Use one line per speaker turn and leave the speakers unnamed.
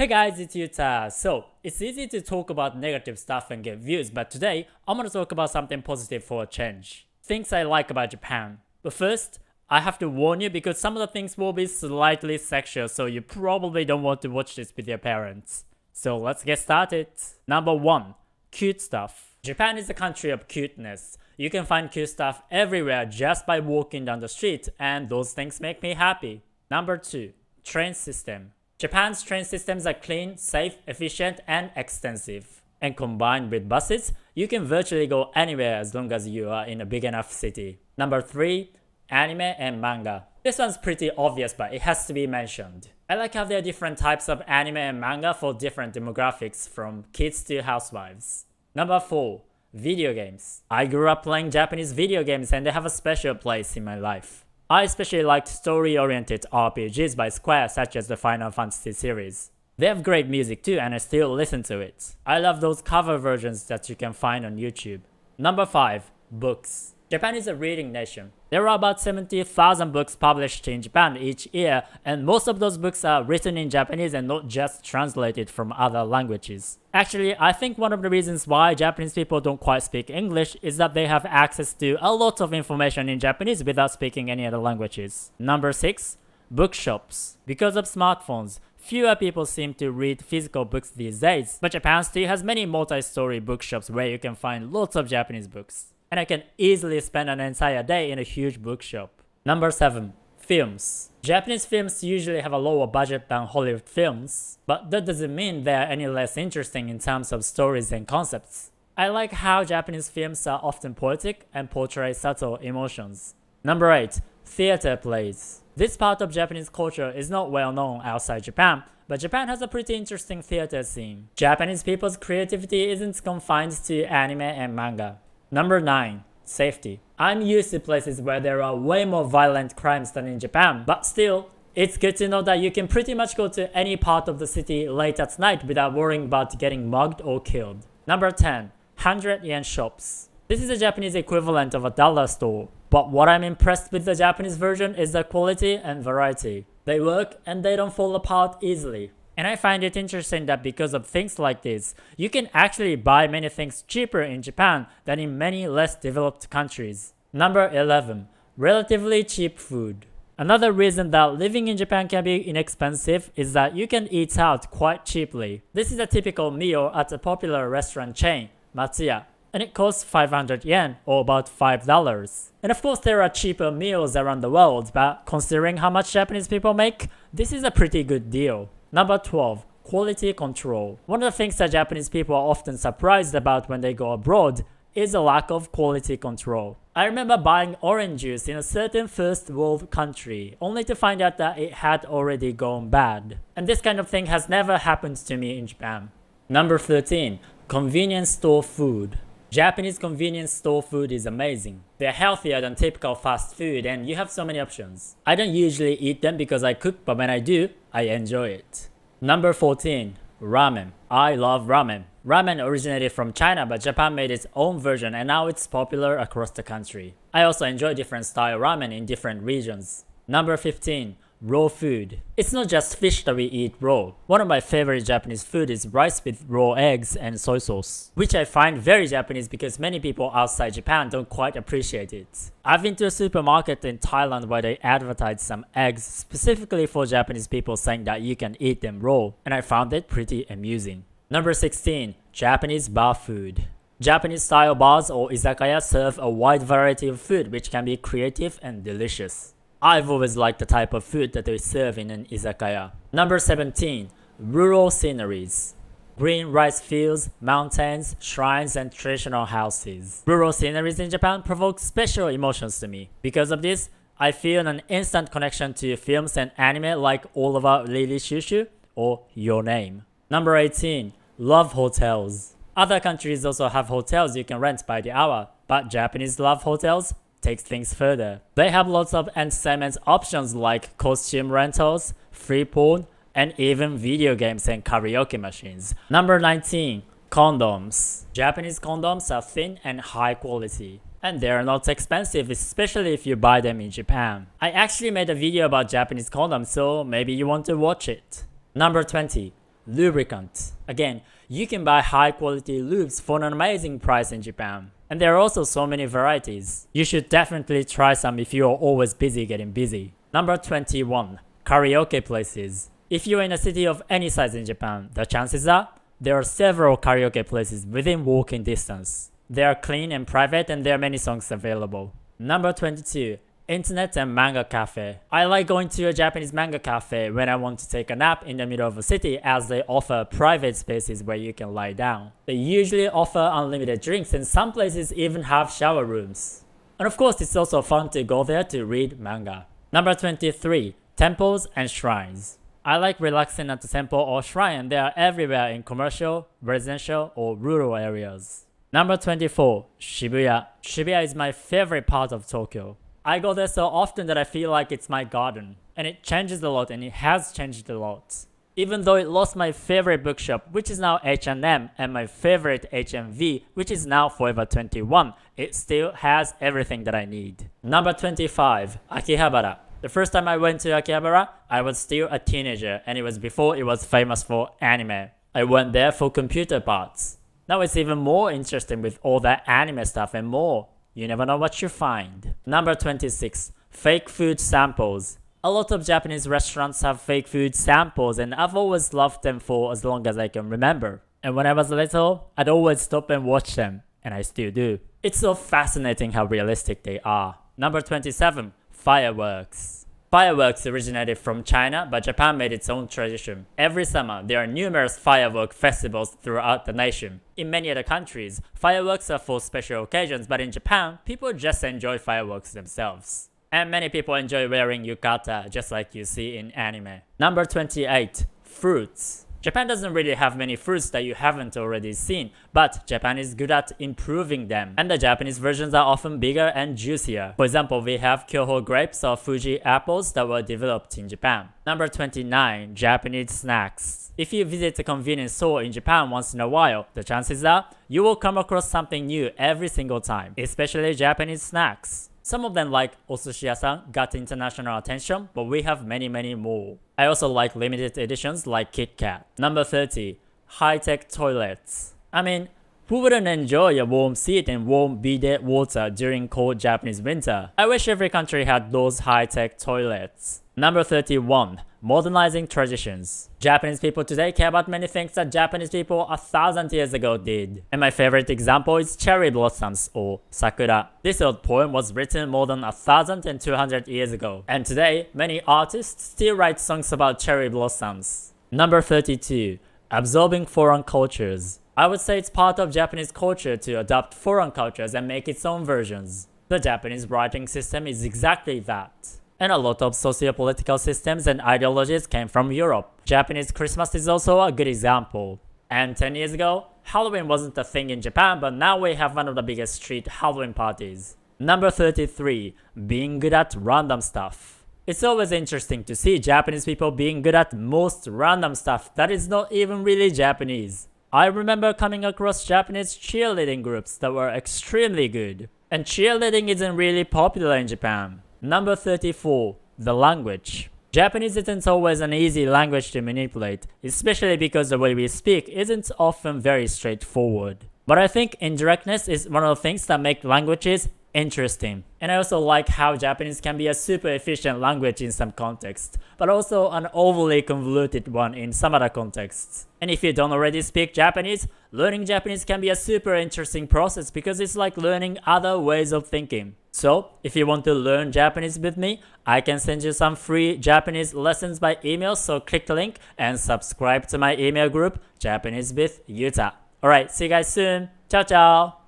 Hey guys, it's Yuta. So, it's easy to talk about negative stuff and get views, but today I'm gonna talk about something positive for a change. Things I like about Japan. But first, I have to warn you because some of the things will be slightly sexual, so you probably don't want to watch this with your parents. So let's get started. Number 1. Cute stuff. Japan is a country of cuteness. You can find cute stuff everywhere just by walking down the street, and those things make me happy. Number 2. Train system. Japan's train systems are clean, safe, efficient, and extensive. And combined with buses, you can virtually go anywhere as long as you are in a big enough city. Number 3. Anime and manga. This one's pretty obvious, but it has to be mentioned. I like how there are different types of anime and manga for different demographics, from kids to housewives. Number 4. Video games. I grew up playing Japanese video games and they have a special place in my life. I especially liked story-oriented RPGs by Square, such as the Final Fantasy series. They have great music too, and I still listen to it. I love those cover versions that you can find on YouTube. Number 5. Books. Japan is a reading nation. There are about 70,000 books published in Japan each year, and most of those books are written in Japanese and not just translated from other languages. Actually, I think one of the reasons why Japanese people don't quite speak English is that they have access to a lot of information in Japanese without speaking any other languages. Number 6. Bookshops. Because of smartphones, fewer people seem to read physical books these days, but Japan still has many multi-story bookshops where you can find lots of Japanese books. And I can easily spend an entire day in a huge bookshop. Number 7. Films. Japanese films usually have a lower budget than Hollywood films, but that doesn't mean they are any less interesting in terms of stories and concepts. I like how Japanese films are often poetic and portray subtle emotions. Number 8. Theater plays. This part of Japanese culture is not well known outside Japan, but Japan has a pretty interesting theater scene. Japanese people's creativity isn't confined to anime and manga. Number 9. Safety. I'm used to places where there are way more violent crimes than in Japan, but still, it's good to know that you can pretty much go to any part of the city late at night without worrying about getting mugged or killed. Number 10. 100 yen shops. This is the Japanese equivalent of a dollar store, but what I'm impressed with the Japanese version is the quality and variety. They work and they don't fall apart easily. And I find it interesting that because of things like this, you can actually buy many things cheaper in Japan than in many less developed countries. Number 11. Relatively cheap food. Another reason that living in Japan can be inexpensive is that you can eat out quite cheaply. This is a typical meal at a popular restaurant chain, Matsuya, and it costs 500 yen or about $5. And of course there are cheaper meals around the world, but considering how much Japanese people make, this is a pretty good deal. Number 12. Quality control. One of the things that Japanese people are often surprised about when they go abroad is a lack of quality control. I remember buying orange juice in a certain first world country, only to find out that it had already gone bad. And this kind of thing has never happened to me in Japan. Number 13. Convenience store food. Japanese convenience store food is amazing. They're healthier than typical fast food and you have so many options. I don't usually eat them because I cook, but when I do, I enjoy it. Number 14. Ramen. I love ramen. Ramen originated from China, but Japan made its own version and now it's popular across the country. I also enjoy different style ramen in different regions. Number 15. Raw food. It's not just fish that we eat raw. One of my favorite Japanese food is rice with raw eggs and soy sauce, which I find very Japanese because many people outside Japan don't quite appreciate it. I've been to a supermarket in Thailand where they advertised some eggs specifically for Japanese people, saying that you can eat them raw, and I found it pretty amusing. Number 16. Japanese bar food. Japanese style bars or izakaya serve a wide variety of food which can be creative and delicious. I've always liked the type of food that they serve in an izakaya. Number 17. Rural sceneries. Green rice fields, mountains, shrines, and traditional houses. Rural sceneries in Japan provoke special emotions to me. Because of this, I feel an instant connection to films and anime like All About Lily Shushu or Your Name. Number 18. Love hotels. Other countries also have hotels you can rent by the hour, but Japanese love hotels takes things further. They have lots of entertainment options like costume rentals, free porn, and even video games and karaoke machines. Number 19. Condoms. Japanese condoms are thin and high quality. And they are not expensive, especially if you buy them in Japan. I actually made a video about Japanese condoms, so maybe you want to watch it. Number 20. Lubricant. Again, you can buy high quality lubes for an amazing price in Japan. And there are also so many varieties. You should definitely try some if you are always busy getting busy. Number 21. Karaoke places. If you're in a city of any size in Japan, the chances are there are several karaoke places within walking distance. They are clean and private and there are many songs available. Number 22. Internet and manga cafe. I like going to a Japanese manga cafe when I want to take a nap in the middle of a city, as they offer private spaces where you can lie down. They usually offer unlimited drinks and some places even have shower rooms. And of course, it's also fun to go there to read manga. Number 23. Temples and shrines. I like relaxing at the temple or shrine, and they are everywhere in commercial, residential, or rural areas. Number 24. Shibuya. Shibuya is my favorite part of Tokyo. I go there so often that I feel like it's my garden. And it changes a lot, and it has changed a lot. Even though it lost my favorite bookshop, which is now H&M, and my favorite HMV, which is now Forever 21, it still has everything that I need. Number 25. Akihabara. The first time I went to Akihabara, I was still a teenager, and it was before it was famous for anime. I went there for computer parts. Now it's even more interesting with all that anime stuff and more. You never know what you find. Number 26. Fake food samples. A lot of Japanese restaurants have fake food samples, and I've always loved them for as long as I can remember. And when I was little, I'd always stop and watch them, and I still do. It's so fascinating how realistic they are. Number 27. Fireworks. Fireworks originated from China, but Japan made its own tradition. Every summer, there are numerous firework festivals throughout the nation. In many other countries, fireworks are for special occasions, but in Japan, people just enjoy fireworks themselves. And many people enjoy wearing yukata, just like you see in anime. Number 28. Fruits. Japan doesn't really have many fruits that you haven't already seen, but Japan is good at improving them, and the Japanese versions are often bigger and juicier. For example, we have Kyoho grapes or Fuji apples that were developed in Japan. Number 29. Japanese snacks. If you visit a convenience store in Japan once in a while, the chances are you will come across something new every single time, especially Japanese snacks. Some of them like Osushiya-san got international attention, but we have many more. I also like limited editions like Kit Kat. Number 30. High-tech toilets. I mean, who wouldn't enjoy a warm seat and warm bidet water during cold Japanese winter? I wish every country had those high-tech toilets. Number 31. Modernizing Traditions. Japanese people today care about many things that Japanese people 1,000 years ago did. And my favorite example is cherry blossoms or sakura. This old poem was written more than 1,200 years ago. And today, many artists still write songs about cherry blossoms. Number 32. Absorbing foreign cultures. I would say it's part of Japanese culture to adopt foreign cultures and make its own versions. The Japanese writing system is exactly that. And a lot of socio-political systems and ideologies came from Europe. Japanese Christmas is also a good example. And 10 years ago, Halloween wasn't a thing in Japan, but now we have one of the biggest street Halloween parties. Number 33. Being good at random stuff. It's always interesting to see Japanese people being good at most random stuff that is not even really Japanese. I remember coming across Japanese cheerleading groups that were extremely good. And cheerleading isn't really popular in Japan. Number 34. The language. Japanese isn't always an easy language to manipulate, especially because the way we speak isn't often very straightforward. But I think indirectness is one of the things that make languages interesting. And I also like how Japanese can be a super efficient language in some contexts, but also an overly convoluted one in some other contexts. And if you don't already speak Japanese, learning Japanese can be a super interesting process because it's like learning other ways of thinking. So, if you want to learn Japanese with me, I can send you some free Japanese lessons by email, so click the link and subscribe to my email group, Japanese with Yuta. Alright, see you guys soon. Ciao ciao!